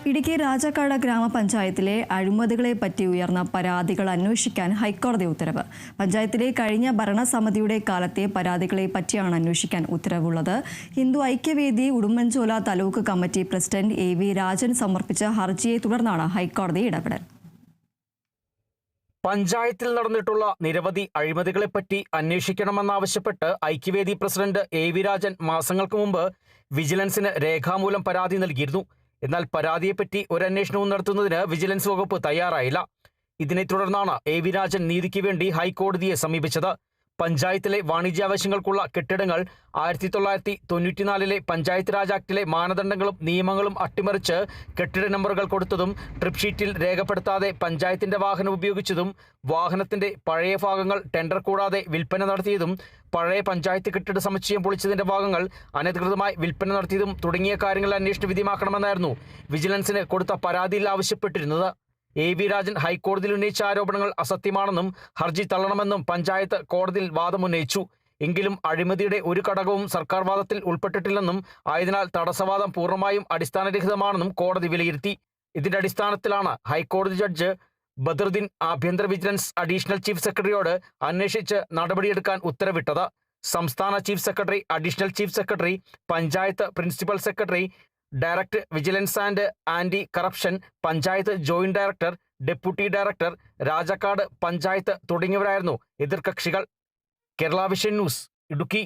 ഇടുക്കി രാജാക്കാട് ഗ്രാമപഞ്ചായത്തിലെ അഴിമതികളെപ്പറ്റി ഉയർന്ന പരാതികൾ അന്വേഷിക്കാൻ ഹൈക്കോടതി ഉത്തരവ്. പഞ്ചായത്തിലെ കഴിഞ്ഞ ഭരണസമിതിയുടെ കാലത്തെ പരാതികളെ പറ്റിയാണ് അന്വേഷിക്കാൻ ഉത്തരവുള്ളത്. Hindu Aikyavedi Udumbanchola taluk committee president AV Rajan സമർപ്പിച്ച ഹർജിയെ തുടർന്നാണ് ഹൈക്കോടതി ഇടപെടൽ. പഞ്ചായത്തിൽ നടന്നിട്ടുള്ള നിരവധി അഴിമതികളെപ്പറ്റി അന്വേഷിക്കണമെന്നാവശ്യപ്പെട്ട് ഐക്യവേദി പ്രസിഡന്റ് AV രാജൻ മാസങ്ങൾക്ക് മുമ്പ് വിജിലൻസിന് രേഖാമൂലം പരാതി നൽകിയിരുന്നു. എന്നാൽ പരാതിയെപ്പറ്റി ഒരന്വേഷണവും നടത്തുന്നതിന് വിജിലൻസ് വകുപ്പ് തയ്യാറായില്ല. ഇതിനെ തുടർന്നാണ് AV രാജൻ നീതിക്ക് വേണ്ടി ഹൈക്കോടതിയെ സമീപിച്ചത്. പഞ്ചായത്തിലെ വാണിജ്യാവശ്യങ്ങൾക്കുള്ള കെട്ടിടങ്ങൾ 1994 പഞ്ചായത്ത് രാജ് ആക്ടിലെ മാനദണ്ഡങ്ങളും നിയമങ്ങളും അട്ടിമറിച്ച് കെട്ടിട നമ്പറുകൾ കൊടുത്തതും, ട്രിപ്പ് ഷീറ്റിൽ രേഖപ്പെടുത്താതെ പഞ്ചായത്തിന്റെ വാഹനം ഉപയോഗിച്ചതും, വാഹനത്തിന്റെ പഴയ ഭാഗങ്ങൾ ടെൻഡർ കൂടാതെ വിൽപ്പന നടത്തിയതും, പഴയ പഞ്ചായത്ത് കെട്ടിട സമുച്ചയം പൊളിച്ചതിന്റെ ഭാഗങ്ങൾ അനധികൃതമായി വിൽപ്പന നടത്തിയതും തുടങ്ങിയ കാര്യങ്ങൾ അന്വേഷണ വിധേയമാക്കണമെന്നായിരുന്നു വിജിലൻസിന് കൊടുത്ത പരാതിയിൽ ആവശ്യപ്പെട്ടിരുന്നത്. AV രാജൻ ഹൈക്കോടതിയിൽ ഉന്നയിച്ച ആരോപണങ്ങൾ അസത്യമാണെന്നും ഹർജി തള്ളണമെന്നും പഞ്ചായത്ത് കോടതിയിൽ വാദമുന്നയിച്ചു. എങ്കിലും അഴിമതിയുടെ ഒരു ഘടകവും സർക്കാർ വാദത്തിൽ ഉൾപ്പെട്ടിട്ടില്ലെന്നും ആയതിനാൽ തടസ്സവാദം പൂർണ്ണമായും അടിസ്ഥാനരഹിതമാണെന്നും കോടതി വിലയിരുത്തി. ഇതിന്റെ അടിസ്ഥാനത്തിലാണ് ഹൈക്കോടതി ജഡ്ജ് ബദറുദ്ദീൻ ആഭ്യന്തര വിജിലൻസ് അഡീഷണൽ ചീഫ് സെക്രട്ടറിയോട് അന്വേഷിച്ച് നടപടിയെടുക്കാൻ ഉത്തരവിട്ടത്. സംസ്ഥാന chief secretary, additional chief secretary, panchayat principal secretary, director vigilance and anti corruption, panchayat joint director, deputy director, Rajakkad panchayat തുടങ്ങിയവരായിരുന്നു എതിർകക്ഷികൾ. Kerala vision news, Idukki.